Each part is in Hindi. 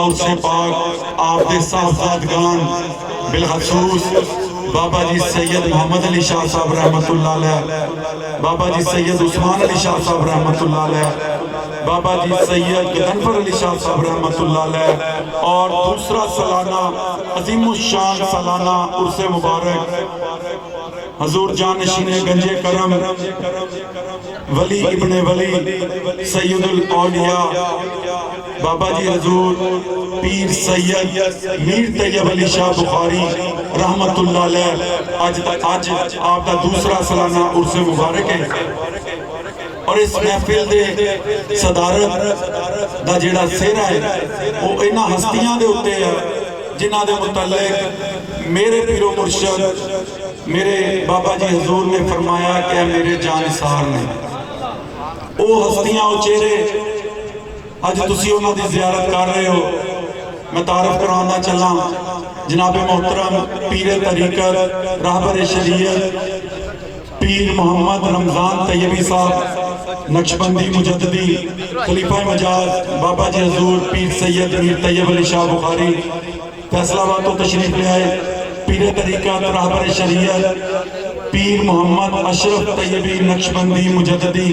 उर्से पाक आपके साहबजादगान बिलखसूस बाबा जी सैयद मोहम्मद अली शाह साहब रहमतुल्लाह अलैह, बाबा जी सैयद उस्मान अली शाह साहब रहमतुल्लाह अलैह, बाबा जी सैयद गदनफर अली शाह साहब रहमतुल्लाह अलैह और दूसरा सालाना अजीमुशान सालाना उर्से मुबारक हजूर जानशीने गंजे करम वली इब्ने वली सैयदुल औलिया बाबा जी हजूर पीर सैयद मीर तैयब अली शाह बुखारी रहमतुल्लाह अलैह आज आपका दूसरा सालाना उर्से मुबारक है। और इस महफिल दे सदारत दा जेड़ा सेहरा है वो इन्हां हस्तियां दे उत्ते है जिन्हां दे मुतल्लिक मेरे पीरो मुर्शद मेरे बाबा जी हजूर ने फरमाया कि मेरे जानिसार ने वो हस्तियां वो चेहरे अज तुसी उन्हां दी ज़ियारत कर रहे हो। मैं तारफ कराना चला जनाब मोहतरम पीर तरीकत रहबर शरीयत पीर मोहम्मद रमजान तैयबी साहब नक्शबंदी मुजद्दी खलीफा मजाज बाबा जी हजूर पीर सैयद मीर तैयब अली शाह बुखारी फैसलाबाद तो तशरीफ ले आए। पीर तरीकत रहबर शरीयत पीर मोहम्मद अशरफ तैयबी नक्शबंदी मुजद्दी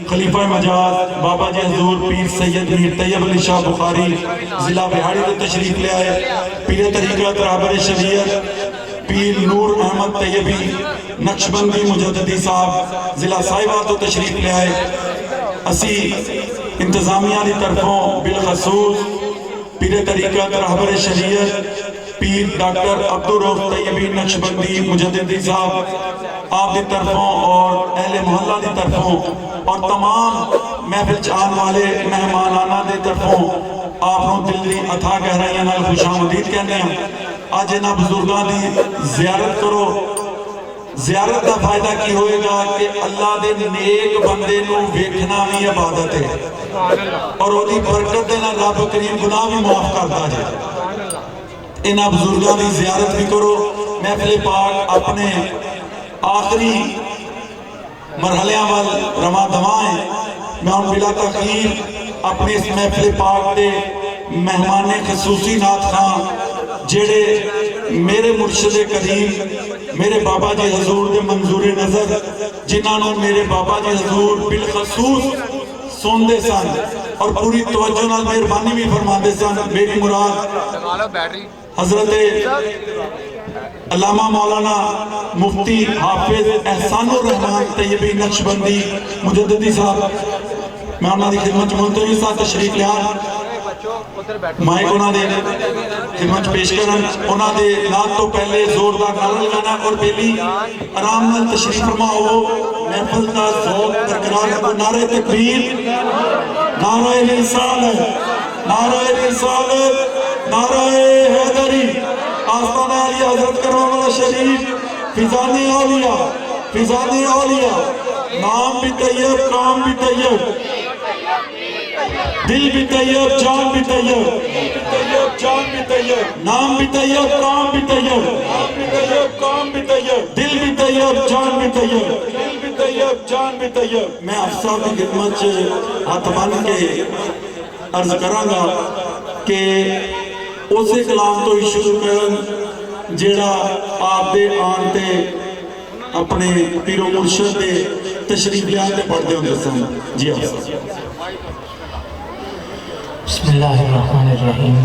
खलीफा मजाज बाबा जी हजूर पीर सैयद मीर तैयब अली शाह बुखारी जिला बिहाड़ी तो तशरीफ ले आए। पीर तरीकत रहबर शरीयत पीर नूर अहमद तैयबी नक्शबंदी मुजद्दी साहब जिला साहिबा तो तशरीफ ले आए। असी इंतजामिया की तरफों बिलखसूस पीर तरीकत रहबर शरीयत पीर डॉक्टर अब्दुल रऊफ तैयबी नक्शबंदी मुजद्दी साहब आप की तरफों और अहले मोहल्ला की तरफों और तमाम महफिल आने वाले मेहमानाना की तरफों आप दिल की अथा गहराइयां नाल खुशामदीद कहते हैं। अज इन्हां बुजुर्गों की जियारत करो। जियारत का फायदा की होएगा कि अल्लाह के नेक बंदे नूं वेखना भी इबादत है और उसकी बरकत दे नाल रब करीम गुनाह भी माफ करता है। इन्हां बुजुर्गों की जियारत भी करो। महफिल पाक अपने आखिरी मरहलियां वाल रवा दवा है। मैं हम बिला तखीर अपने इस महफिल पाक के मेहमान खसूसी नाथ खां जेड़े मेरे मुर्शद करीम मेरे बाबा जी हजूर के मंजूर नजर जिन्होंने मेरे बाबा जी हजूर बिलखसूस सुनते सन और पूरी तवज्जो नाल मेहरबानी भी फरमाते सन। मेरी मुराद हजरत अल्लामा मौलाना मुफ्ती हाफिज एहसानुर रहमान तैयबी नक्शबंदी मुजद्दी साहब मैं उन्होंने खिदमत मुंतवी साहब तशरीफ लिया माइक उन्होंने खिदमत पेश करन उन्होंने नात तो पहले जोरदार नारा लगाना और पहली आराम नाल तशरीफ फरमाओ। महफिल का ज़ौक़ बरकरार रखो। नारे तकबीर नारे रिसालत नारे रिसालत नारे हैदरी आस्ताना अली हजरत करवाला शरीफ फिजानी औलिया नाम भी तैयब काम भी तैयब दिल भी तैयब जान भी तैयब नाम भी तैयब काम भी तैयब दिल भी तैयब जान भी तैयब। मैं अफसर की खिदमत से हाथ बन के अर्ज करांगा कि उस कलाम तो ही शुरू कर जेड़ा आप दे आन ते अपने पीरो मुर्शद दे तशरीफ लियान ते पढ़ते होंगे सन। जी अफसर। बिस्मिल्लाहिर्रहमानिर्रहीम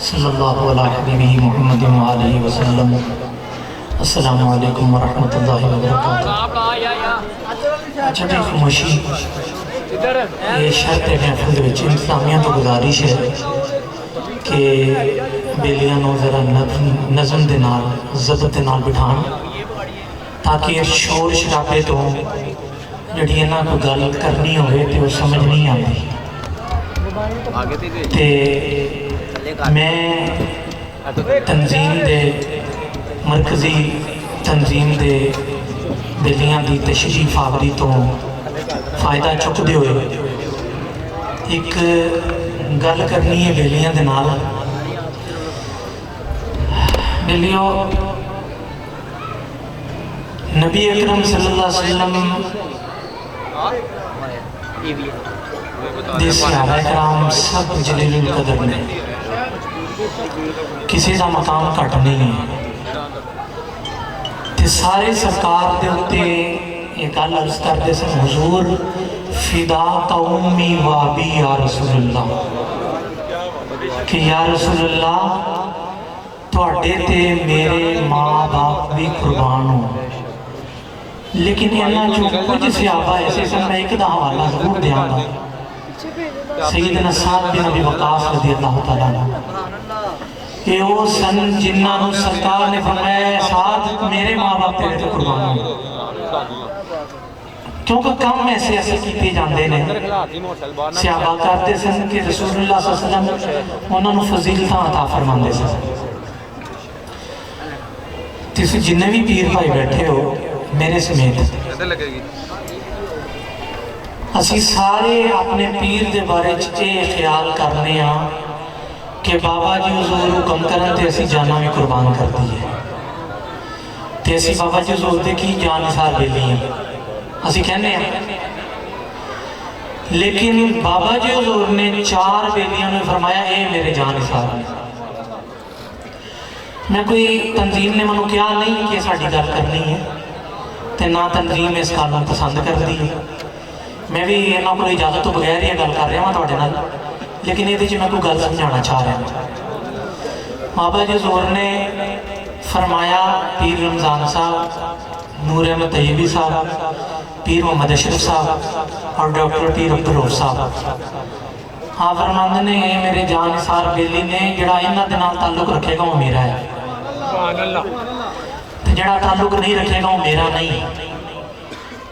सल्लल्लाहु अला हबीबिही मुहम्मद व आलिहि वसल्लम। अस्सलामु अलैकुम व रहमतुल्लाहि व बरकातुहू। अच्छा जी खामोशी ये शर्त है महफिल विच इंतजामिया तो गुजारिश है कि बेलियां नूं जरा नज़म दे नाल ज़बत दे नाल बिठाण ताकि शोर शराबे तो जिहड़ी इन्हां कोई गल करनी होवे ते वो समझ नहीं आती। ते मैं तंजीम दे मरकजी तंजीम दे बेलियां दी तशरीफ आवरी तो फायदा चुकते हुए एक गल करनी है बेलियां दे नाल। बेलियो नबी अकरम सल्लल्लाहु अलैहि वसल्लम दे सहाबा कराम सब जलीलुल कदर ने, किसी का मकाम घट नहीं है। ते सारे सरकार दे उत्ते ये गल अर्ज करते सन, हुजूर फिदा कौमी वाबी या रसूलुल्लाह, कि या रसूलुल्लाह तुहाडे ते मेरे माँ बाप भी कुर्बान हो। लेकिन इन्हां चों कुछ सहाबा ऐसे सन, मैं एक दा हवाला जरूर देंगा, सैयदना साद बिन अबी वक़ास रज़ी अल्लाह तआला अन्हु। ये वो सन जिन्हां सरकार ने फरमाया साद मेरे माँ बाप तेरे ते कुर्बान हो, क्योंकि कम ऐसे ऐसे किए जाते हैं। सहाबा करते सन कि रसूलुल्लाह सल्लल्लाहु अलैहि वसल्लम उन्होंने फजीलत अता फरमाते सन। तुसीं जिन्ने भी पीर भाई बैठे हो मेरे समेत, असी सारे अपने पीर के बारे ये ख्याल करने कि बाबा जी हजूर हुक्म करन ते असी जाना भी कुर्बान कर दी है, ते असी बाबा जी हजूर दे की जान निसार बेली हैं असी कहने हैं। लेकिन बाबा जी हजूर ने 4 बेलियां ने फरमाया ये मेरे जान निसार ने। मैं कोई तंजीम ने मैं कहा नहीं कि साड़ी गल करनी है, तो ना तंजीम इस गल को पसंद करती है। मैं भी इन्हों को इजाजत तो बगैर ही गल कर रहा वहाँ थोड़े नाल, लेकिन ये मैं कोई गल समझाना चाह रहा। बाबा जी हजूर ने फरमाया पीर रमज़ान साहब, नूर अहमद तैयबी साहब, पीर मोहम्मद अशरफ साहब और डॉक्टर पीर अब्दुल रऊफ साहब, हाँ फरमाते ने ये मेरे जान निसार बेली ने, जड़ा इन्हां दे नाल ताल्लुक रखेगा वो मेरा है, जड़ा ताल्लुक नहीं रखेगा वो मेरा नहीं।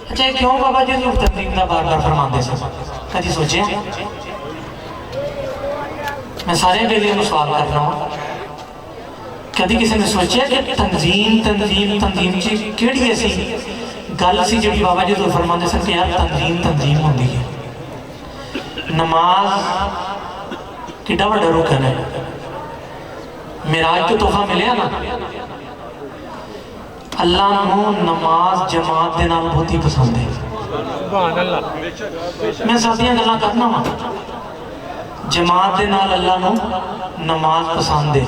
अच्छा क्यों बाबा जी हजूर तंजीम का बार बार फरमाते सन, कभी सोचे? मैं सारे बेलियों को सवाल कर रहा हूँ, कभी किसी ने सोचा कि तंजीम तंजीम तंजीम च केड़ी ऐसी गल सी जी बाबा जी हजूर फरमाते सन कि यार तंजीम तंजीम होंदी है। नमाज कितना बड़ा रुकन है, मिराज तो तोहफा मिले ना, अल्लाह को नमाज जमात के नाल बहुत ही पसंद है। मैं सादियां गल्लां करना वा, जमात के नाल अल्लाह को नमाज पसंद है।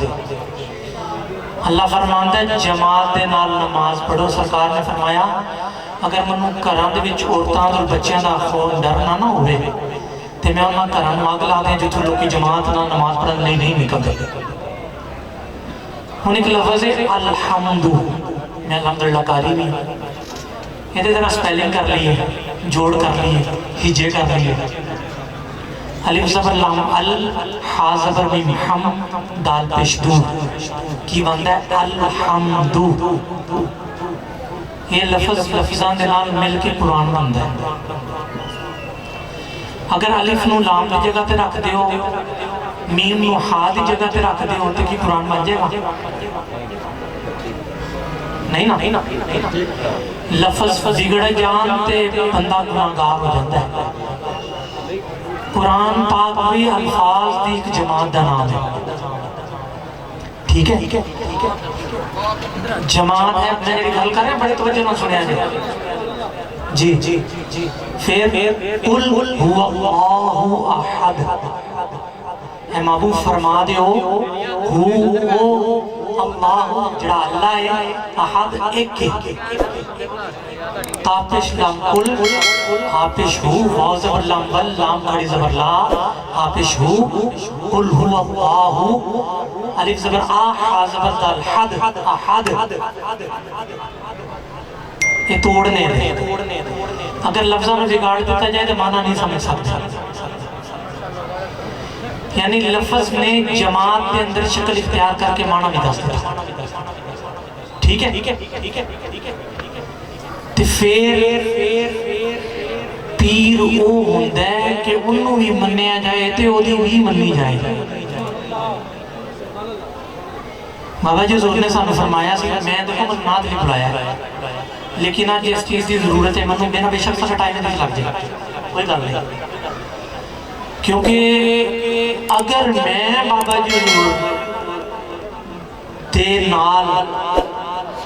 अल्लाह फरमाता है जमात के नाल नमाज पढ़ो। सरकार ने फरमाया अगर मैं घर के औरतों और बच्चों का खौफ डर ना होवे तो मैं उन्होंने घर अग ला दें जितों लोग जमात ना नमाज पढ़ने नहीं निकलते। हूँ एक लफज है अलहमदु, मैं अलहमदुलिल्लाह कारी भी ये तरह स्पैलिंग कर ली है, जोड़ कर ली है, हिजे कर ली है। अलिफ ज़बर लाम अल, हा ज़बर मीम हम, दाल पेश दू की बनता है अलहमदु। ये लफ्ज़ लफ्ज़ां दे नाल मिल के कुरान बनता है। अगर अलिफ नू लाम की जगह पे रख दो, मीम नू हा की जगह पे रख दो तो की कुरान बन जाएगा? नहीं ना, लफ्ज़ बिगड़ जान ते बंदा गुनाहगार हो जाता है। कुरान पाक भी अल्फाज की एक जमात का नाम है, ठीक है? जमात है, मैं गल कर रहा बड़े तवज्जो नाल सुनिया जी जी जी। फिर कुल हुवल्लाहु अहद, ऐ महबूब फरमा दियो हु अल्लाह जड़ा अल्लाह है, अहद एक है। तापिश लाम कुल, हापिश हु, वाव ज़बर लाम वल, लाम खड़ी ज़बर ला, हापिश हु, कुल हुवल्लाहु, अलिफ ज़बर आ, हा ज़बर दाल, हद अहद। ये तोड़ने दे, अगर लफ्ज़ों में बिगाड़ दिया जाए तो माना नहीं समझ सकते। यानी लफ्ज़ ने जमात के अंदर शक्ल इख्तियार करके माना भी दस दिया, ठीक है? तो फिर पीर वो होंदा है कि उन्होंने भी मन्निया जाए तो ओदी भी मन्नी जाए। बाबा जी हजूर ने सानू फरमाया सी, मैं देखो नात नहीं बुलाया, लेकिन आज इस चीज़ की जरूरत है, मैं मेरा बेशक सा टाइम लग जाए, कोई गल नहीं। क्योंकि अगर मैं बाबा जी हजूर दे नाल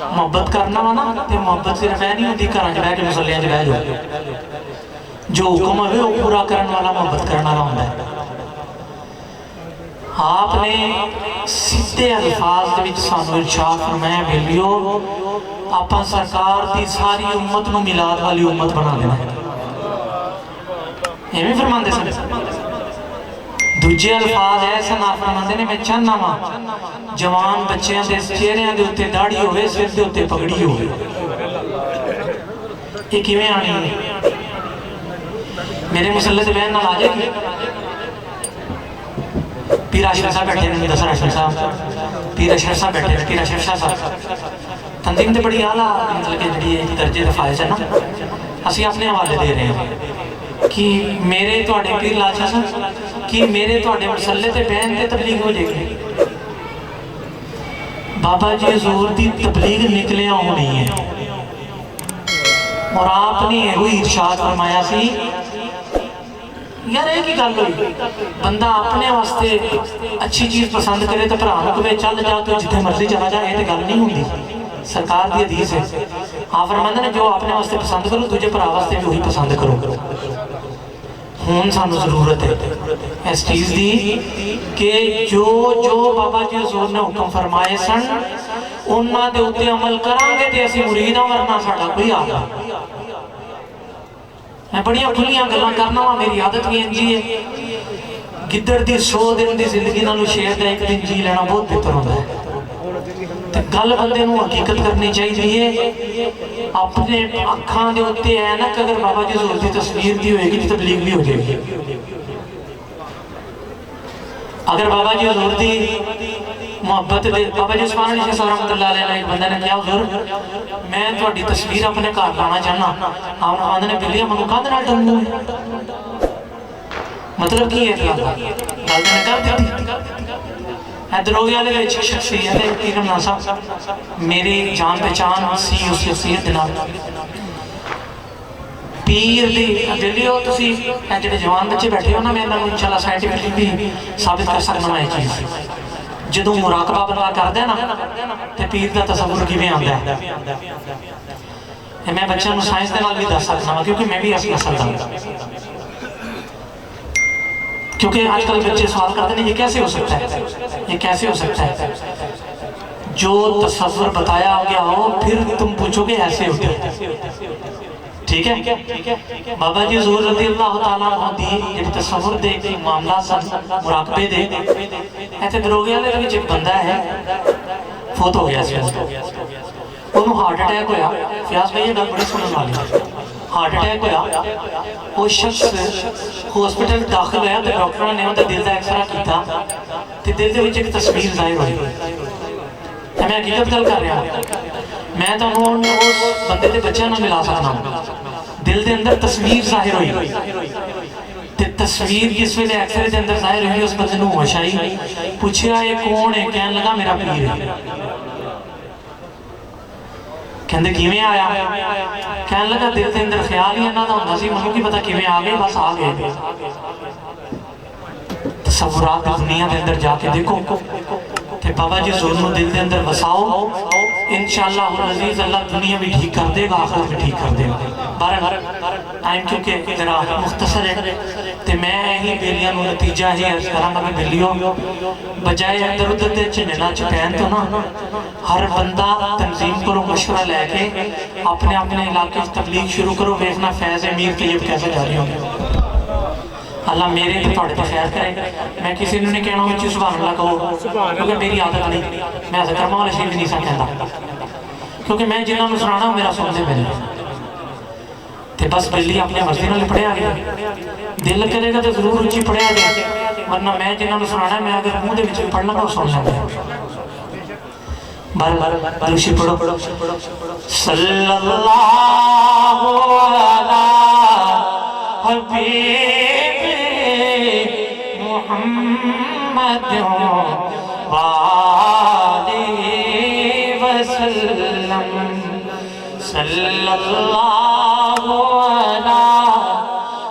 मोहब्बत करना वा ना, तो मोहब्बत सिर्फ यह नहीं होती घर च बह के मुसलियां च बह जाओ। जो हुक्म है वो पूरा करने वाला, मोहब्बत करने वाला होता है। आपने सीधे अल्फाज दे विच सानू इरशाद फरमाया, बेलियो आपां सरकार दी सारी उम्मत नूं मिलाद वाली उम्मत बना देना। एवें फरमांदे सन। दूजे अल्फाज ऐसा ना फरमाते ने, मैं चाहना वा जवान बच्चों के चेहरिਆਂ ਦੇ ਉੱਤੇ दाढ़ी होवे, सिर के उत्ते पगड़ी होवे। ये किवें आनी है? मेरे मुसल्ले से बहन नाल आ जाएगी। पीर आशिफ साहब बैठे ने, दसर आशिफ साहब, पीर अशरफ साहब बैठे ने, पीर अशरफ साहब तंजीम तो बड़ी आला मतलब कि जी दर्जे के फायज है ना, असी अपने हवाले दे रहे हैं कि मेरे तुहाडे पीर लाशा साहब कि मेरे तुहाडे मसले ते बहन ते तबलीग हो जाएगी। बाबा जी हजूर की तबलीग निकलिया होनी है और आपने यही इरशाद फरमाया सी। यार एक ही गल हुई, बंदा अपने वास्ते अच्छी चीज़ पसंद करे तो भरा कहे चल जा तो जिथे मर्जी चला जा, ये तो गल नहीं होंगी। सरकार की हदीस है, आप फरमाते ने जो अपने वास्ते पसंद करो दूजे भरा वास्ते भी वही पसंद करो। हुण सानू जरूरत है इस चीज़ की कि जो जो बाबा जी हजूर ने हुक्म फरमाए सन उन्हां दे उत्ते अमल करांगे तो असीं मुरीद हां, वरना साडा कोई आगा। मैं बड़िया खुलियां गल्लां करना वा, मेरी आदत भी इंजी है। गिद्दड़ दी 100 दिन की जिंदगी नालों शेर का एक दिन जी लेना बहुत बेहतर होता है। तो गल बंदे नूं हकीकत करनी चाहिए। अपने अखां दे उत्ते ऐनक अगर बाबा जी हजूर की तस्वीर दी होएगी तो तबलीग भी हो जाएगी। अगर बाबा जी हजूर की मोहब्बत बाबा जी उस्मान अली शाह रहमतुल्लाह अलैह ने, एक बंदे ने कहा हजूर मैं तुहाडी तस्वीर अपने घर लाना चाहना। आप आंदे ने बिल्लिया मैनूं काहदे नाल टंगू है, मतलब की है गल ने कर दी। दरोगे वाले शख्सियत है पीर रमज़ान साहब, मेरी जान पहचान सी उस शख्सियत नाल। पीर दी बिल्लियो तुसी जिहड़े जवान बच्चे बैठे हो ना, मैं इन्हां नूं इंशाअल्लाह साइंटिफिकली भी साबित कर सकना मैं चीज़। जदों मुराकबा बंदा करदा ना तो पीर का तसव्वुर किवें आंदा है, मैं बच्चों को साइंस के नाल भी दस सकना वा, क्योंकि मैं भी इस नस्ल का। क्योंकि आजकल बच्चे सवाल करते हैं ये कैसे हो सकता है, ये कैसे हो सकता है। जो तसव्वुर बताया गया हो फिर तुम पूछोगे ऐसे होते, ठीक है। बाबा जी हजूर रज़ी अल्लाह तआला अन्हु दी जिहड़े तसव्वुर दे मामला सन मुराकबे दे, ऐसे दरोगे वाले विच एक बंदा है फौत हो गया सी, उन्होंने हार्ट अटैक होया। फयाज भाई ये गल बड़ी सुनने वाली, हार्ट अटैक होया। वो शख्स हॉस्पिटल दाखिल होया तो डॉक्टर ने उहदा दिल का एक्सरा किया तो दिल के विच एक तस्वीर जाहिर हुई। मैं हकीकत गल कर रहा, मैं तो उस बंदे के बच्चों को मिला सकना। दिल के अंदर तस्वीर जाहिर हुई ते तस्वीर जिस वे एक्सरे के अंदर जाहिर हुई उस बंदे को होश आई। पूछा ये कौन है, कहने लगा मेरा पीर है। कहते किवें आया, कहने लगा दिल के अंदर ख्याल ही इन्हां दा हुंदा सी, मैनूं की पता किवें आ गए, बस आ गए। तसव्वुरात दी दुनिया के अंदर जाके देखो ते बाबा जी हजूर नूं दिल के अंदर वसाओ, इंशाअल्लाह अज़ीज़ अल्लाह दुनिया भी ठीक कर देगा, आखिरत भी ठीक कर देगा। बहरहाल टाइम क्योंकि जरा मुख्तसर है तो मैं ही बेलियां नूं नतीजा ही अर्ज करांगा कि बेलियो बजाय इधर उधर के झंडे नाच पैन तो ना हर बंदा तंजीम करो, मशवरा लैके अपने अपने इलाके तबलीग शुरू करो, वेखना फैज़ मीर तैयब कैसे जारी होंगे। अल्लाह मेरे तो थोड़े तो खैर करे। मैं किसी ने नहीं कहना उच्ची सुभान अल्लाह कहो, क्योंकि मेरी आदत नहीं, मैं ऐसा कर्मा वाले शेर भी नहीं कहता, क्योंकि मैं जिन्होंने सुनाना मेरा सुनते मेरे तो बस बिल्ली अपनी मर्जी नाल पढ़िया गया। दिल करेगा तो जरूर उच्ची पढ़िया गया, वरना मैं जिन्होंने सुनाना मैं अगर मुँह के पढ़ लगा सुन लेंगे। बार बार दूसरी पढ़ो सल्लल्लाहु अलैहि हबीब मुहम्मद वालिहि वसल्लम सल्लल्लाहु अलैहि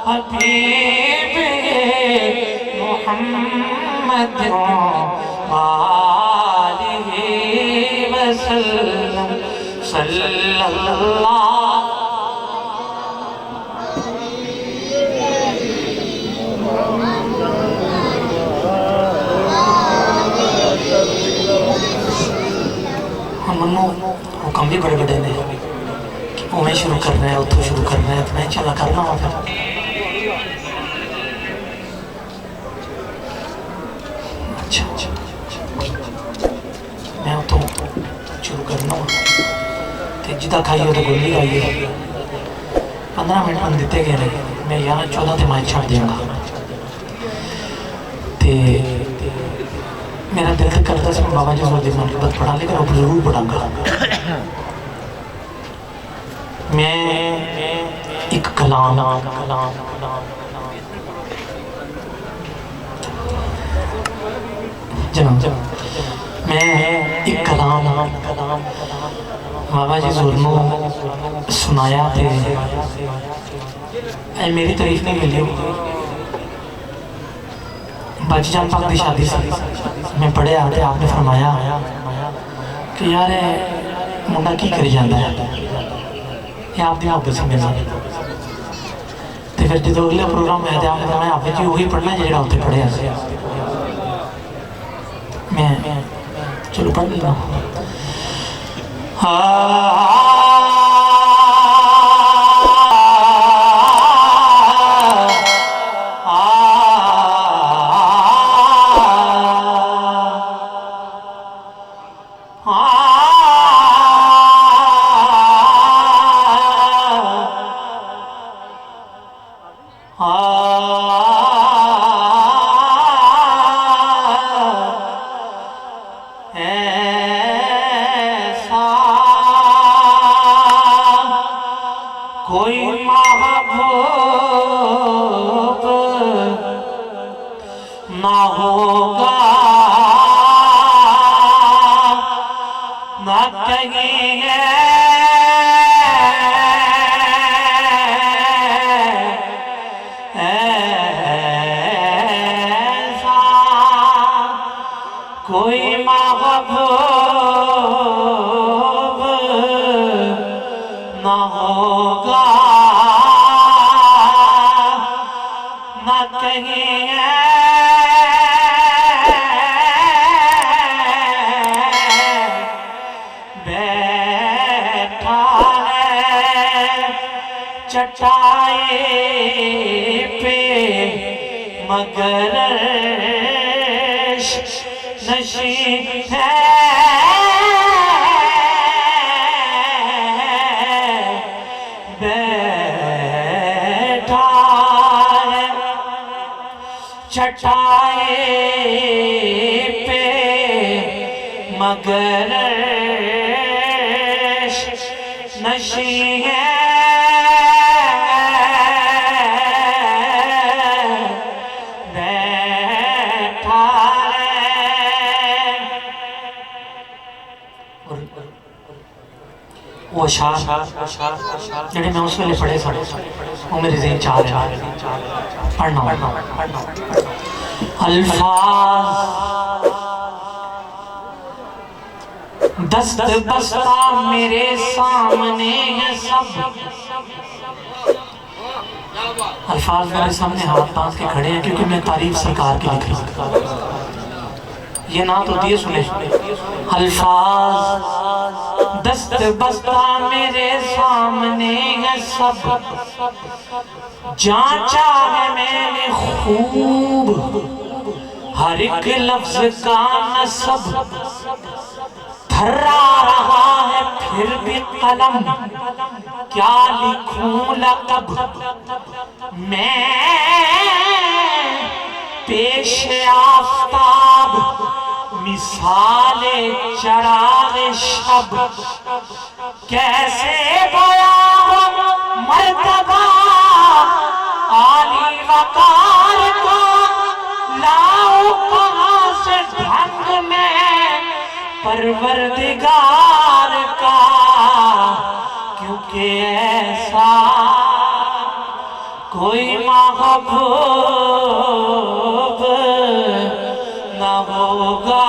हबीब मुहम्मद वालिहि वसल्लम सल्लल्लाहु मनु हुक्म भी बड़े बड़े ने कि उमें शुरू करना है, उतो शुरू करना है, तो मैं चला करना वा फिर। अच्छा मैं उतो शुरू करना वा, तो जिदा खाइए तो गोली खाइए। 15 मिनट मैंने दिते गए, मैं 11-14 ते मैच छड़ देंगा। तो मेरा दिल तो करता मैं बाबा जी जोर दी मोहब्बत पढ़ा, लेकिन वो जरूर पढ़ाऊंगा। मैं एक कलाम मैं एक कलाम बाबा जी जोर को सुनाया थे। मेरी तारीफ नहीं मिली, बाजी जान पाक की शादी से मैं पढ़िया तो आपने फरमाया कि यार मुंडा की करी जाता है, ये आपकी मुहब्बत से मिलना। तो फिर जो अगला प्रोग्राम होया तो आपने फरमाया आप जी वही पढ़ना जो उत्थे पढ़िया से। मैं चलो पढ़ लेना। वो अशार जेडे मैं उस वेले पढ़े वो मेरे ज़हन च आ रहे पढ़ना अल्फाज दस्त बस्ता मेरे सामने है सब। अल्फाज मेरे सामने हाथ बांध के खड़े हैं क्योंकि मैं तारीफ सरकार की लिख रहा हूँ। ये ना तो दिए सुने अल्फाज दस्त बस्ता मेरे सामने है सब, जांचा है मैंने खूब हर एक लफ्ज का नसब, थर्रा रहा है फिर भी कलम क्या लिखूं लक़ब, मैं पेश आफ़ताब मिसाले चराग़ शब, कैसे बयां मर्तबा आली वक़ार को, लाऊं कहाँ से ढंग में परवरदिगार का, क्योंकि ऐसा कोई महबूब न होगा।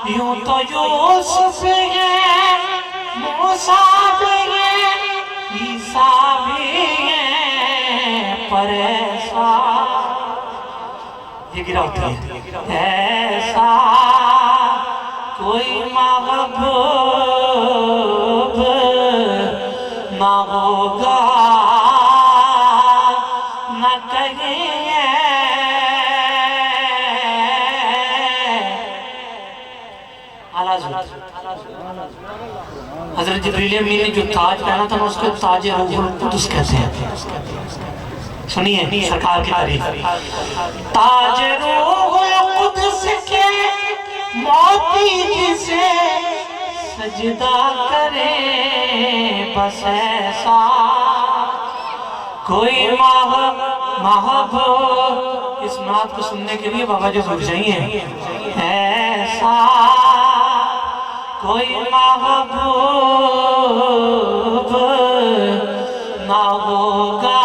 यूं तो यूसुफ है, मूसा भी है, ईसा भी है, पर ऐसा ये गिरा होती है, ऐसा कोई महबूब ना होगा न कहीं हज़रत जिब्रील अमीन ने जो ताज पहना था ना उसको ताज रूहुल कुद्स कहते हैं। सुनिए सरकार की तारीफ। ताज रूहुल कुद्स के मोती जिसे सजदा करे बस ऐसा कोई महबूब। इस नात को सुनने के लिए बाबा जी रुक जाइए। ऐसा कोई महबूब ना होगा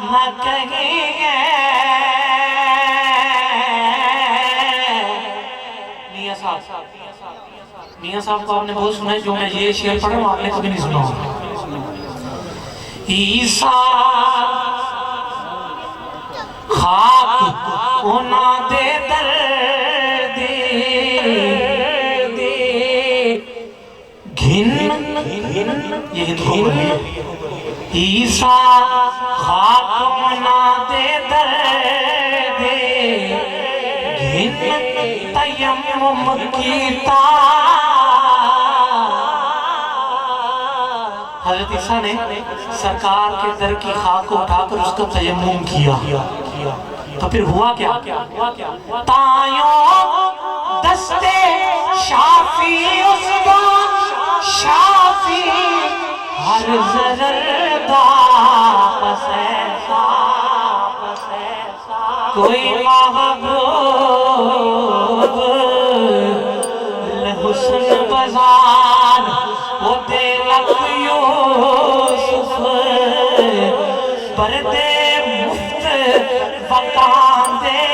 न कहीं मियाँ साहब को आपने बहुत सुना है। जो मैं ये शेर पढ़ा हूँ आपने कभी नहीं सुना होगा। ईसा खाक होना दे दर्दे घिन ये ईसा खाक होना दे दर्दे घिन तयम्मुम कीता। हज़रत ईसा ने सरकार के दर की खाक को उठाकर उसका तयम्मुम किया। तो फिर हुआ क्या? तायों दस्ते शाफी उसका शाफी हर ज़रदा बस ऐसा कोई महबूब हुस्न बाज़ार होते लग यूसुफ पर्दे मुफ्त बकांदे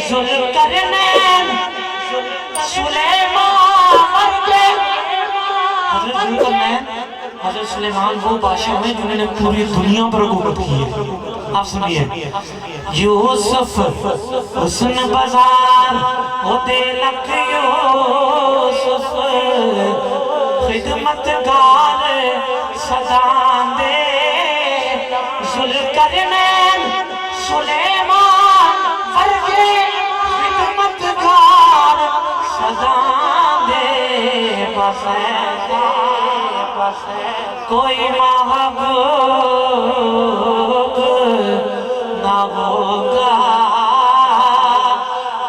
ज़ुल्करनैन सुलेमान के हज़रत सुलेमान वो बादशाह हैं जिन्होंने पूरी दुनिया पर हुकूमत की है। आप सुनिए। यूसुफ हुस्न बाज़ार होते लग यूसुफ खिदमतगार सदांदे ज़ुल्करनैन सुलेमान वर्गे खिदमतगार सदांदे बस ऐसा कोई महबूब ना होगा।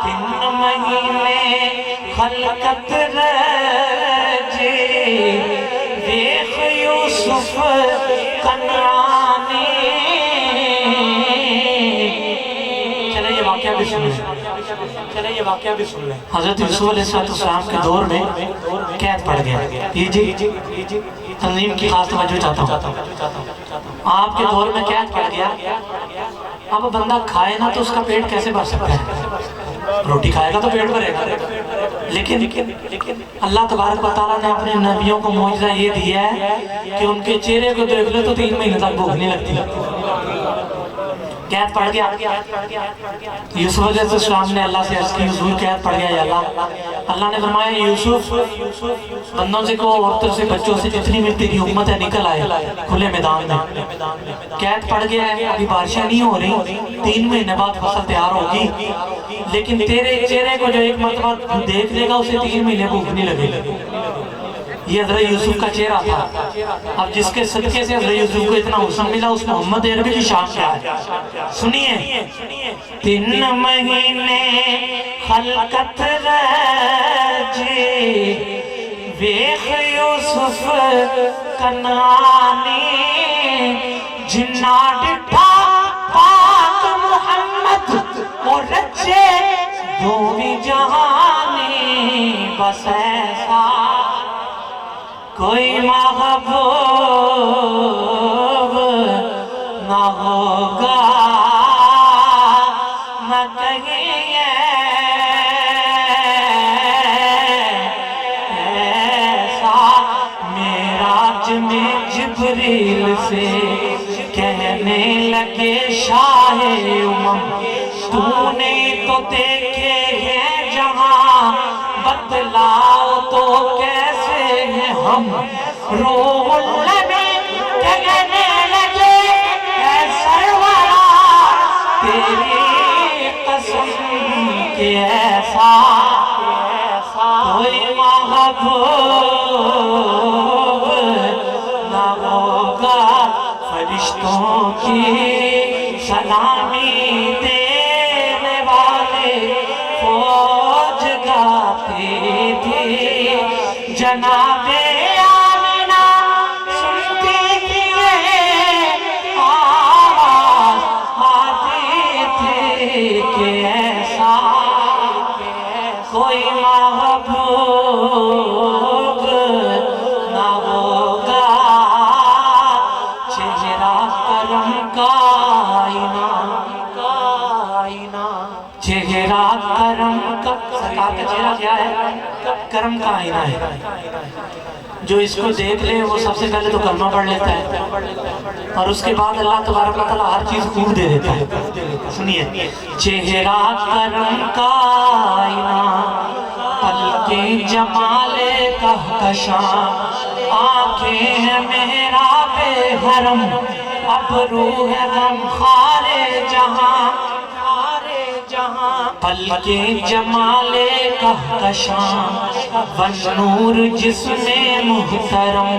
3 महीने खलकत रजे देख यूसुफ कनानी। चले ये वाक़या भी सुन लें। हज़रत यूसुफ अलैहिस्सलाम के दौर में कैद पड़ गया। ये जी तंजीम की खास तवज्जो चाहता हूँ। आपके दौर में कैद पड़ गया। अब बंदा खाए ना तो उसका पेट कैसे भर सकता है? रोटी खाएगा तो पेट भरेगा। लेकिन अल्लाह तबारक व तआला ने अपने नबियों को मौजज़ा ये दिया है कि उनके चेहरे को देख लो तो 3 महीने तक भूख नहीं लगती। कैद पड़ गया। यूसुफ अलैहिस्सलाम ने अल्लाह से अर्ज़ की, हुज़ूर कैद पड़ गया या अल्लाह। अल्लाह ने फरमाया यूसुफ बंदों से को औरतों से बच्चों से जितनी भी तेरी उम्मत है निकल आए खुले मैदान में। कैद पड़ गया है, अभी बारिशें नहीं हो रही, 3 महीने बाद फसल तैयार होगी। लेकिन तेरे चेहरे को जो एक मरतबा देख लेगा उसे 3 महीने भूख नहीं लगेगी। ये हज़रत यूसुफ का चेहरा था। अब जिसके सदके से हज़रत यूसुफ को इतना हुस्न मिला उस मोहम्मद अरबी की शान क्या है? सुनिए। 3 महीने खलकत रजे वेख यूसुफ कनानी जिन्ना डिठा पाक मुहम्मद और रचे दो भी जहानी बस ऐसा कोई महबूब ना होगा न कहीं ऐसा। मेराज में जिब्रील से कहने लगे शाहे उमम तूने तो तो देखे हैं जहां, बतलाओ तो कैसे हैं हम। रोहुल्ला में कहने लगे ऐ सरवरा, तेरी कसम के ऐसा कोई महबूब ना होगा। फरिश्तों की सलामी देने वाले फौज गाती थी। जनाबे आमिना सुनती थी आवाज आती थी कि ऐसा कोई महबूब ना होगा। चेहरा करम का आईना, चेहरा करम का, सरकार का चेहरा क्या है? करम का आईना है। जो इसको देख ले वो सबसे पहले तो कलमा पढ़ लेता है और उसके बाद अल्लाह तबारक व तआला हर चीज खूब दे देता है। सुनिए, चेहरा करम का आईना, पलके जमाले कहकशां, आंखें हैं मेरा बेहरम, अबरू है गमखारे जहां। पलके जमाले कहकशां, वन्नूर जिस्मे मुहतरम,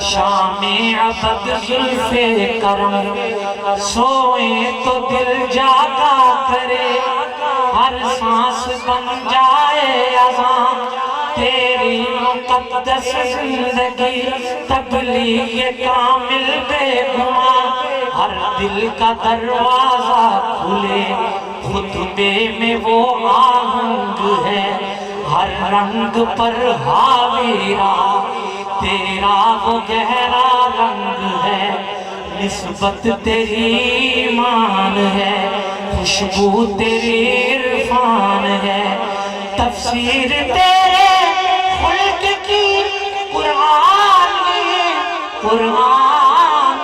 शामे अबद जुल्फे करम। सोए तो दिल जागा करे, हर सांस बन जाए अज़ान। तेरी मुक़द्दस जिंदगी तबलीग कामिल बेगुमा, हर दिल का दरवाजा खुले खुतबे में वो आहंग है। हर रंग पर हावीरा तेरा वो गहरा रंग है। निस्बत तेरी ईमान है, खुशबू तेरी इरफान है। तफसीर तेरे खुल्क की कुरान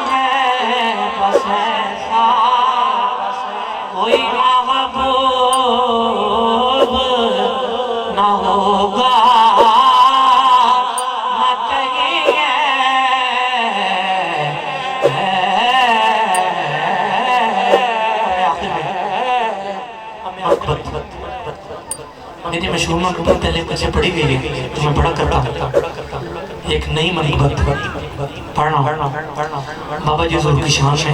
है। बस ऐसा कोई महबूब ना होगा ना कहीं मेरी मशहूर मोहब्बत पहले मुझसे पढ़ी गई है तो मैं बड़ा करता हूँ। एक नई मोहब्बत पढ़ना बाबा जी हुजूर की शान में।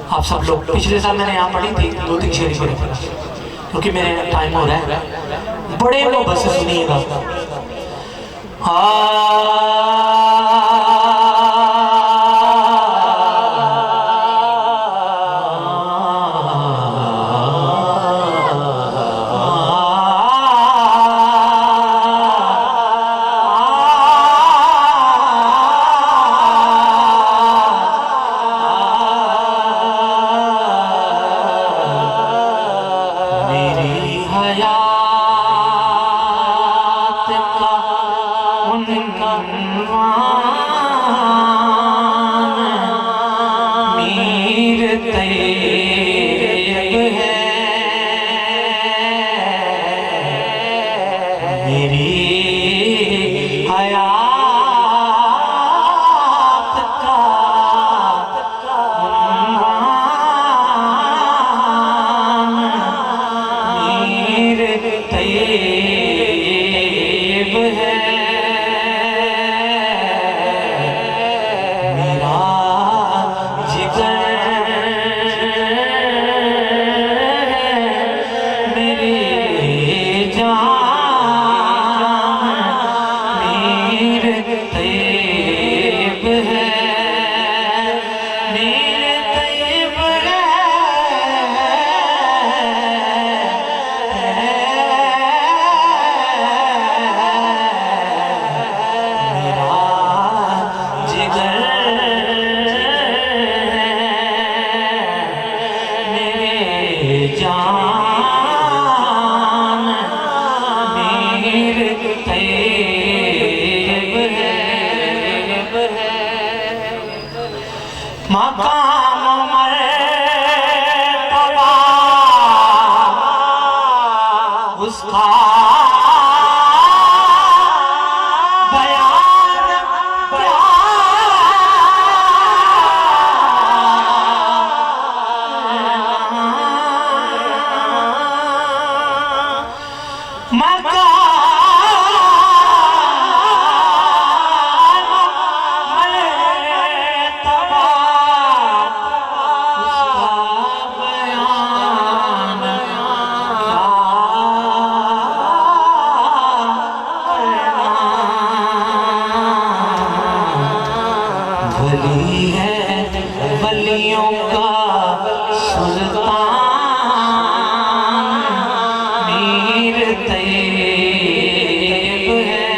आप सब लोग पिछले साल मैंने यहाँ पढ़ी थी, 2-3 शेरी पढ़ी क्योंकि मेरे टाइम हो रहा है। बड़े लोग बस सुनिएगा। उसका बयान क्या वली है वलियों का सुल्तान मीर तैयब है।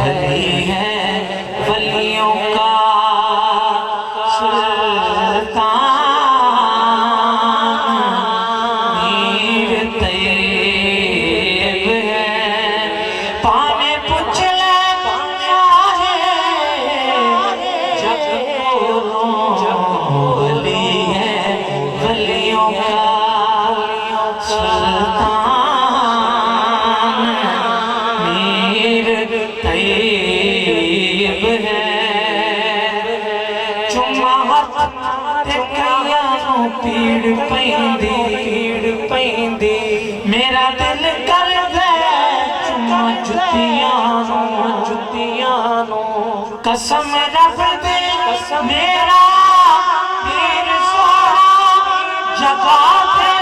वली है वलियों का सुल्तान मीर तैयब है। पाने पूछ ले वली है वलियों का सुल्तान मीर तैयब है। चुम्मा हथ ते कयां पीड़ पैंदी मेरा दिल कर दे चुम्मा जुतियां नो कसम रब दे मेरा पीर सोना जगा दे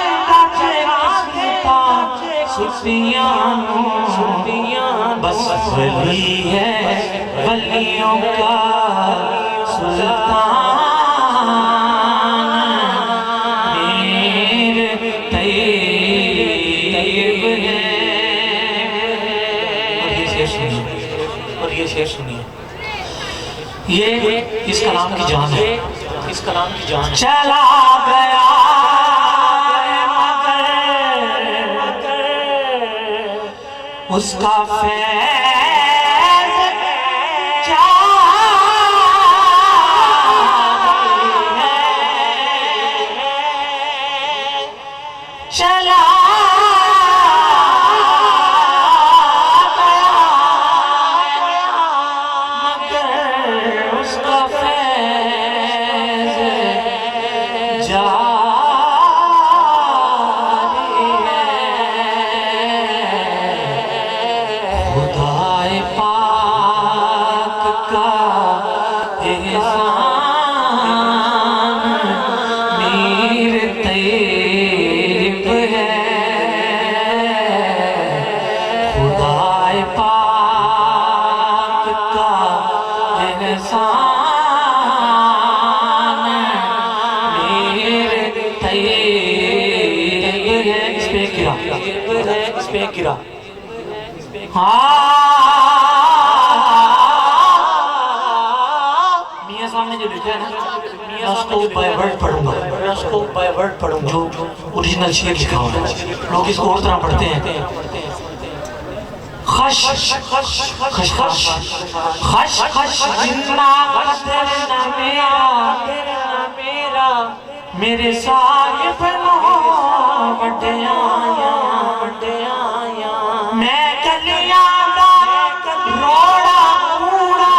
सुतियां बस वली है वलियों का सुल्तान मीर तैयब है। और ये शेर सुनिए ये इस कलाम की जान है। इस कलाम की जान चला गया मगर उसका फैज़ जारी है। चला खुदाए पाक का एहसान मीर तैयब है। खुदाए पाक का एहसान मीर तैयब है। इस पे गिरा मियां सामने जो लिखा है ना मैं उसको बाय वर्ड पढ़ूंगा जो ओरिजिनल शेर लिखा हुआ है। लोग इसको और तरह पढ़ते हैं खश खश खश खश खश खश जिन्ना तेरे ना मेरा मेरे साहिब नो बड़े आया मैं कलियां दा रोड़ा कूड़ा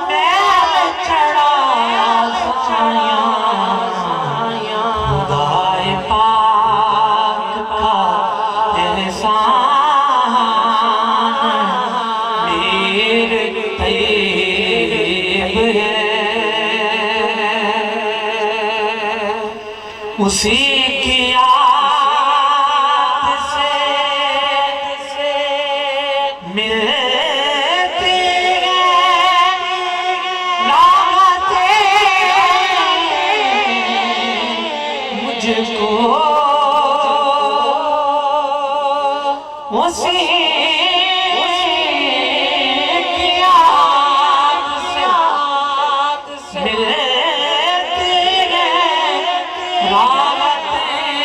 मैं चढ़ाया सचाया खुदाए पाक का एहसान मीर तैयब है। उसी की याद से मिलती है राहतें मुझको उसी की याद से मिलती है राहतें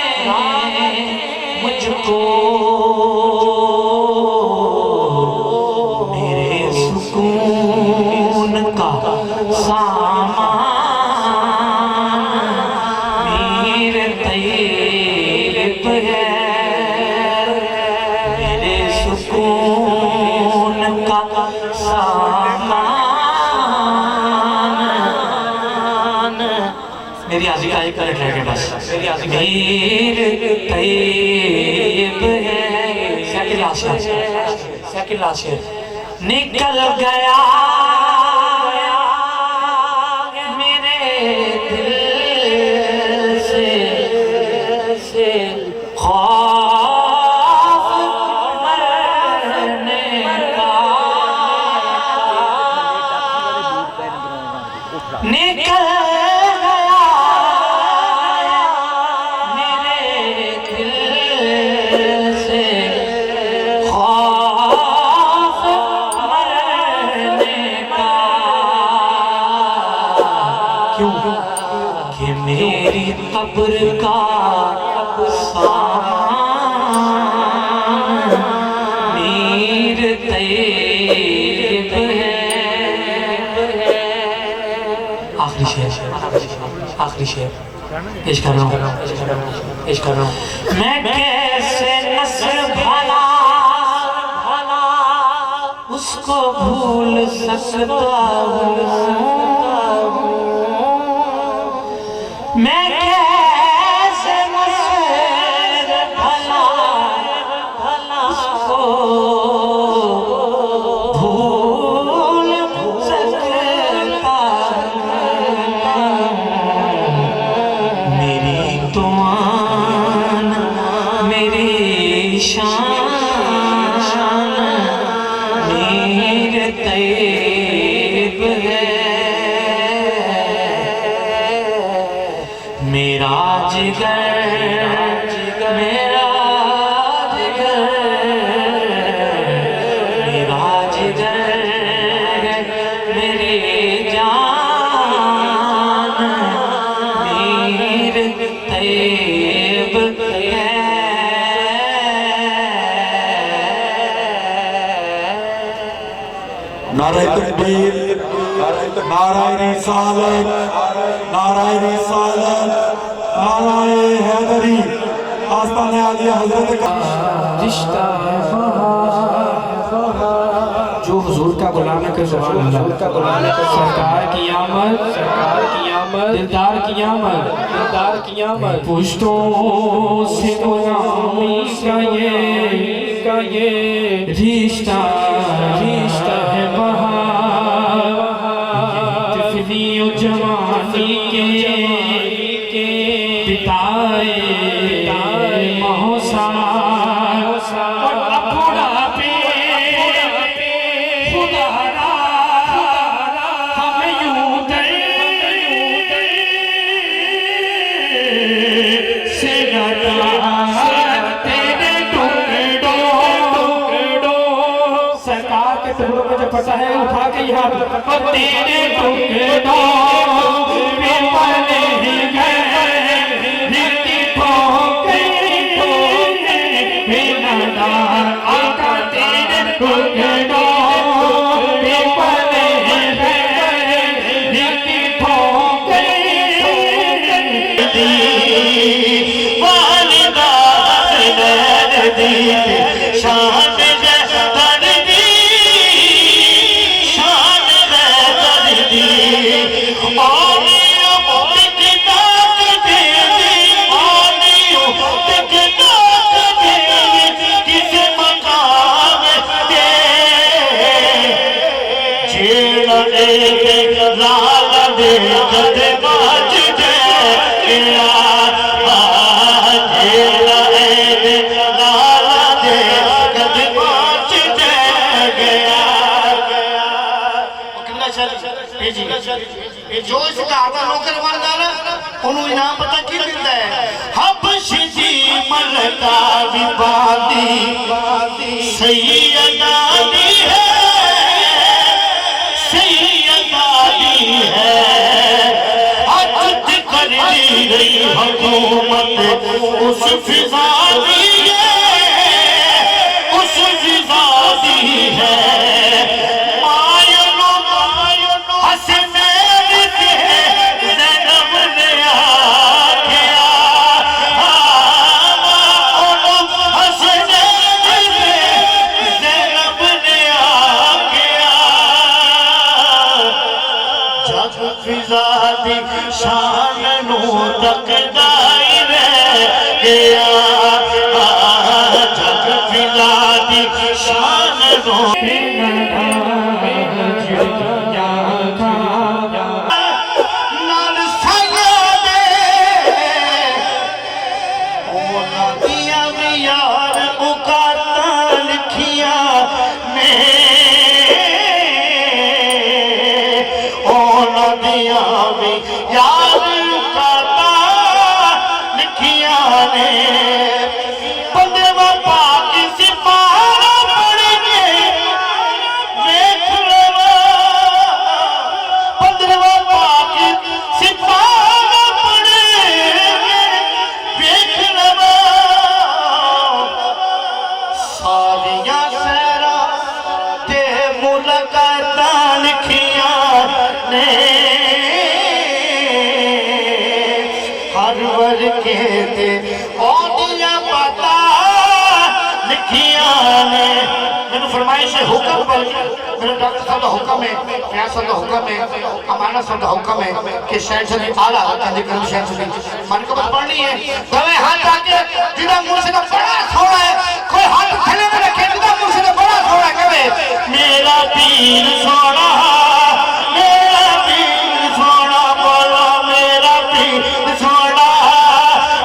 मुझको मेरे सुकून का सामान मीर तैयब मिनट रह गए बस। मीर तैयब है, सेकंड लास्ट है। निकल गया मेरे दिल से खौफ मरने का, निकल गया मेरे दिल से खौफ मरने का। क्यों कि मेरी कब्र का मीर तैयब है। आखिरी शेर पेश कर रहा हूँ। मैं कैसे नस्र भला उसको भूल सकता हूँ, मैं कैसे नस्र भला उसको भूल सकता हूँ। मेरी तो आन मेरी शान मीर तैयब है। मेरा जिगर मेरी जान मीर तैयब है। नारे तकबीर, नारे रिसालत, नारे हैदरी, आस्ताने आलिया हजरत का जो हुजूर का गुलाम है, सरकार की आमद, दिलदार की आमद, पुश्तों से गुलामी का ये रिश्ता है बहार, तिफली जवानी के बिताए महोसार और अपना पे खुदारा हमें यूं से तेरे टुकड़ों सरकार के टुकड़ों को जो पता है उठा के यहाँ पर तेरे टुकड़ों में पले गए आका तेरे टुकड़ों में पले जो इस घर का नौकर बन जाना उन्होंने इनाम पता की मिलता है। हबशी दी मलका विवादी सैयदानी है, सैयदानी है। अज कर दी गई हुकूमत उस फिजा दी है, उस फिजा दी है। शान नूर मुलकदा ही रह गया जग फिजा दी शान रो नाल साया दे ओना दिया भी यार उकाता लिखिया ने ओना दिया भी यार उकाता लिखिया ने पंद्रवा पाक सिपारा पढ़ के देख लवा पंद्रवा पाक सिपारा पढ़ देख लवा सारिया सैरा ते मुलाकाता लिखिया ने हर वर के ते औदिया पता लिखिया ने मैंने फरमाइश है हुक्म पर मेरे डॉक्टर साहब का हुक्म है फयाज साहब का हुक्म है अमाना साहब का हुक्म है कि शहर से भी आला कहते करम शहर से भी मन को बस पढ़नी है दवे हाथ आके जिदा मुर्शिद का बड़ा थोड़ा है कोई हाथ थले में रखे जिदा मुर्शिद का बड़ा थोड़ा कहे मेरा पीर सोना मेरा पीर सोना बोलो मेरा पीर सोना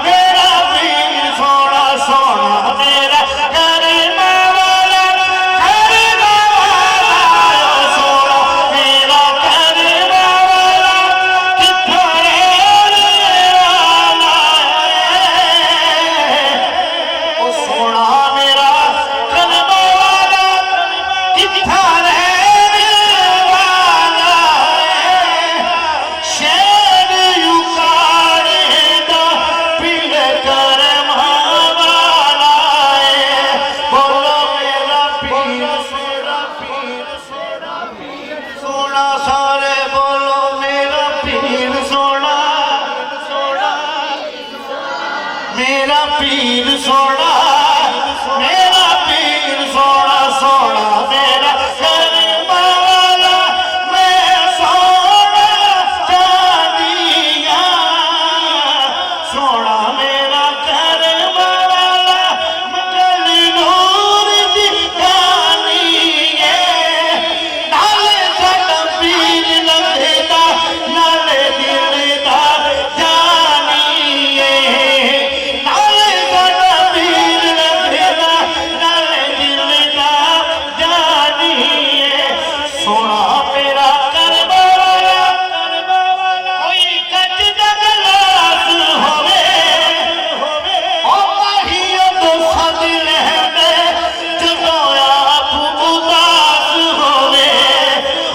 मेरा पीर सोना सोना मेरा करीमा वाला सोना मेरा करीमा वाला किथोरे ओ सोना मेरा करीमा वाला किथा रहने वाला शेर युकारेगा पीर करमा वाला बोलो मेरा पीर सोना सारे बोलो मेरा पीर सोना मेरा पीर सोना मेरा पीर सोना सोना मेरा करीमा वाला मैं सोना चांदिया सोना मेरा करीमा वाला गली नूर दी गानी है नाले साडा पीर लंघदा नाले दिल दा जानी है नाले साडा पीर लंघदा नाले दिल दा जानी है सोना मेरा करीमा वाला कोई कच दा गलास होवे ओ माहिया तो सद रहंदे जदों आप उदास होवे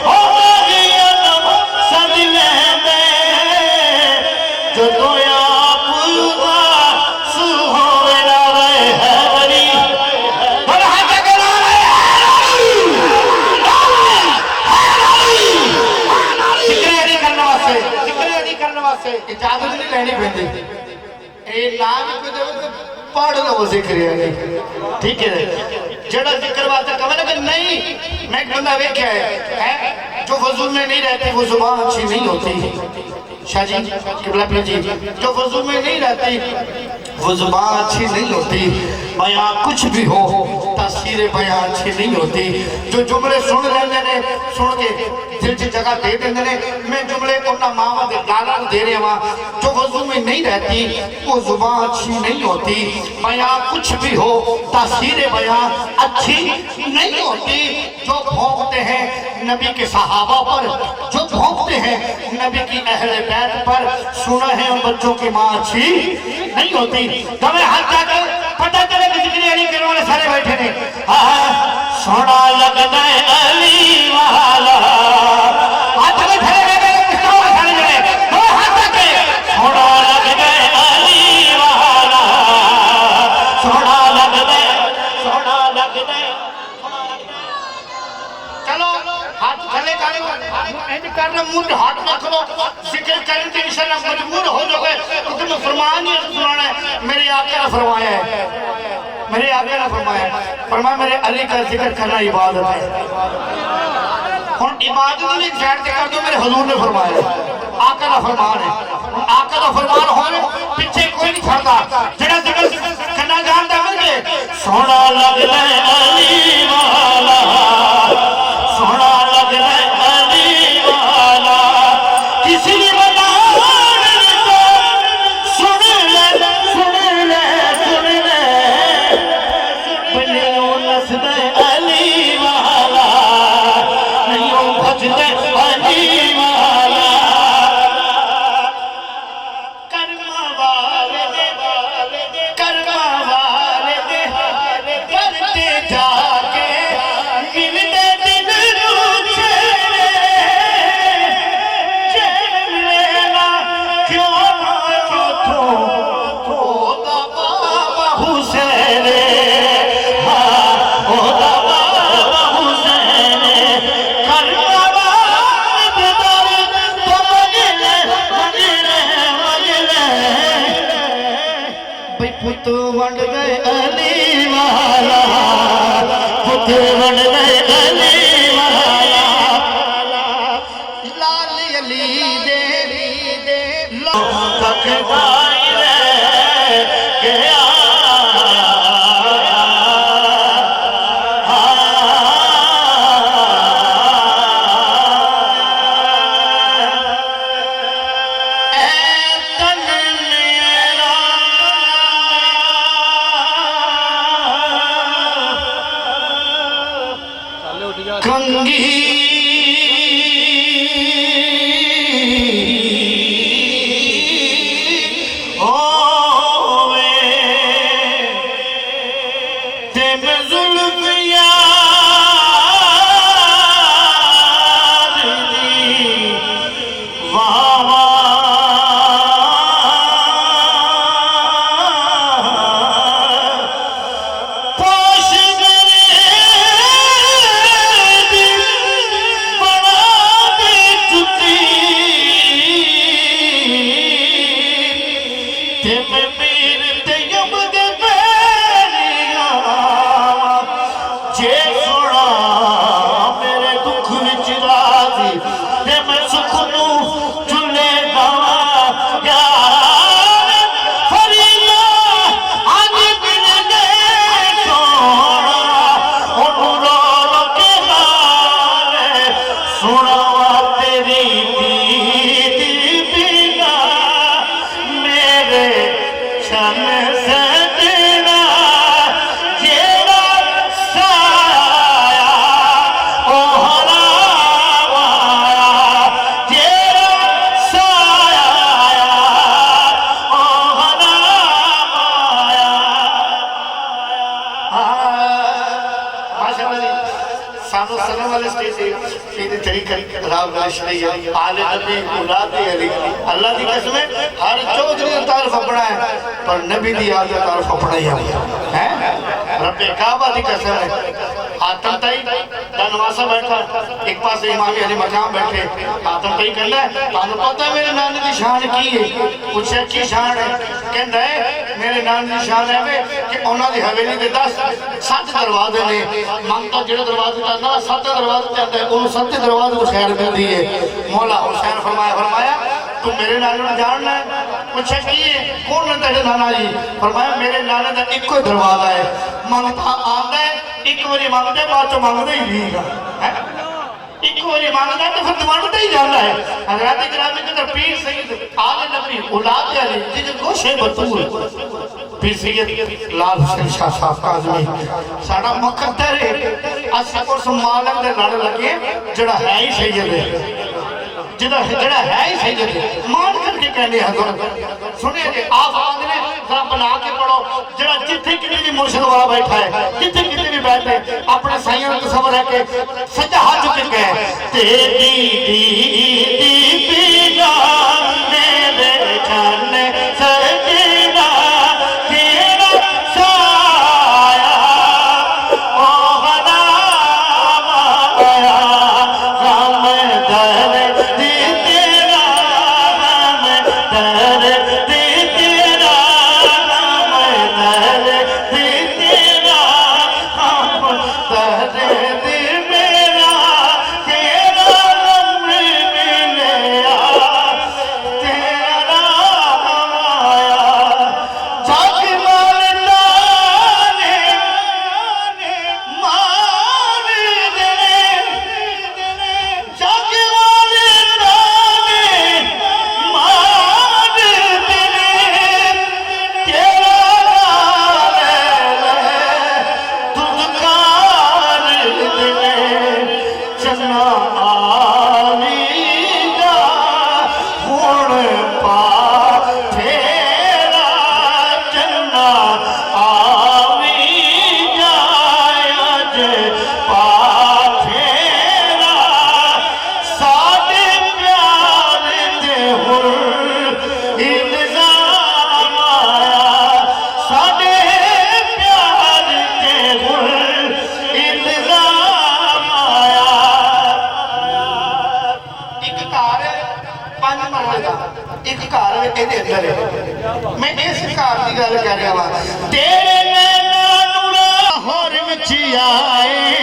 ओ माहिया तो सद रहंदे जदों आप उदास होवे ला रहे है वरी और हाथ करा रहे जिक्र करने वास्ते इजाजत नहीं लेनी पैंदी ए नाम कोई देवे तो पढ़ लो जिक्र है ठीक है जेड़ा जिक्र वास्ते कहे ना कि नहीं मैं एक बंदा देखा है जो वजू में नहीं रहती वो जुबान अच्छी नहीं होती शाह जी किबला जी जो वजू में नहीं रहती वो जुबान अच्छी नहीं होती बयां कुछ भी हो तासीर बयां अच्छी नहीं होती जो जुमले सुन लेंदे ने सुन के दिल च जगह दे देंदे ने मैं जुमले उन्ना मावा दे गाला दे रहा हां जो वजू में नहीं रहती वो जुबान अच्छी नहीं होती बयां कुछ भी हो तासीर बयां अच्छी नहीं होती जो भौंकते हैं नबी के सहाबा पर जो भौंकते हैं नबी की अहले बैत पर सुना है उन बच्चों की मां अच्छी नहीं होती तबे हाथ जाकर पता चले कि जिक्र अली करने वाले सारे बैठे ने सोना लगदा है अली वाला हाथ में खड़े रह गए कितना सारे जने दो हाथ जाके सोना लगदा है अली वाला सोना लगदा है चलो हाथ थले करे इंज करना मुंह हाथ रख लो जिक्र करने के इंशाल्लाह मजबूर हो जाओगे तो तुम्हें फरमान ही सुनाना है मेरे आका ने फरमाया है मेरे आका ने फरमाया मेरे अली का जिक्र करना इबादत है हुन इबादत नहीं साइड से कर दो मेरे हुजूर ने फरमाया आका का फरमान है आका दा फरमान होवे पीछे कोई नहीं छड़दा जेड़ा जिक्र करना जानदा है सोना लगदा अली वाला सोना लगदा अली वाला किसी भी पुत वंड गए अली वाला पुत वंड गए अली वाला लाल अली दे तक गाई रे गया अल्लाह की कसम है हर चौधरी की तारीफ अपना है पर नबी की याद की तारीफ अपना ही है रब्बे काबा की कसम है आतम ताई नवासा बैठा एक पास इमाम अली मकाम बैठे आतम ताई कहना है तुहानू पता है मेरे नाने की शान की है पूछा की शान है कहंदा है मेरे नाने की शान है कि उन्हां दी हवेली दे 7 दरवाजे ने मंगता जेड़ा दरवाजे जांदा 7 दरवाजे जांदा है उन्हें 7 दरवाजे को खैर मिलती है मौला हुसैन फरमाया तू मेरे नाने को जानना है पूछा की है कौन है तेरे नाना जी फरमाया मेरे नाने का इको दरवाजा है मंगता आंदा है एक बारी मंगते बाद चो मंगते ही नहीं है एक बारी मंगता तो फिर मंगता ही जाता है हजरत गिरामी के पीर सैयद आले नबी औलाद अली जिनके गोशे बतूल पीर सैयद लाल हुसैन शाह साहब काज़मी साडा मुकद्दर है असी को मालक दे लड़ लगे जड़ा है ही सैयद है जिदा जड़ा है ही सैयद है मान करके कहने हजरत सुनिए कि आप आदमी जरा बना के पढ़ो जड़ा जिथे कितने भी मुर्शिद वाला बैठा है जिथे कितने भी बैठे अपने साईं को सबर है के सजा हाथ चुके कहे तेरी दी बिना मेरे जाने सजना तेरा साया ओ हना माया हम दर दी तेरा हम दर दी तेरा हम दर दी तेरा हम दर दी मेरा तेरा रब मिलया तेरे नैना नूरा होर विच आए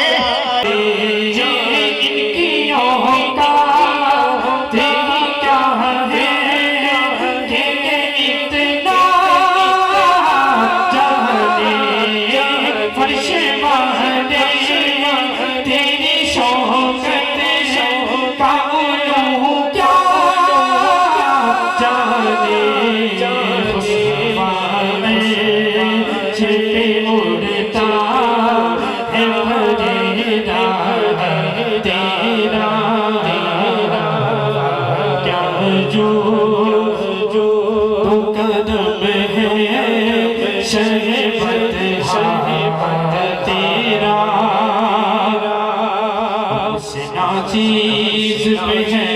चीज पे है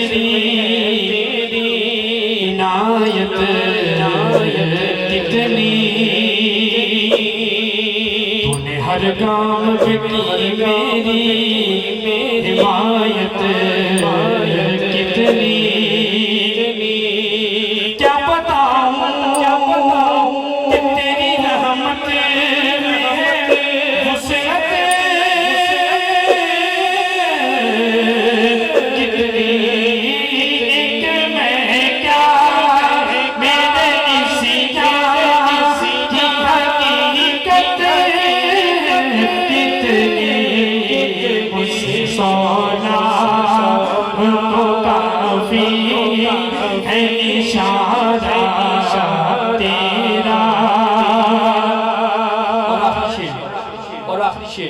तेरी इनायत कितनी तूने हर काम पे की मेरी हिमायत कितनी क्या बताऊं कि तेरी रहमत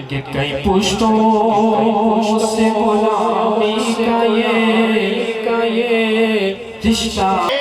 कि कई पुश्तों से गुलामी का ये रिश्ता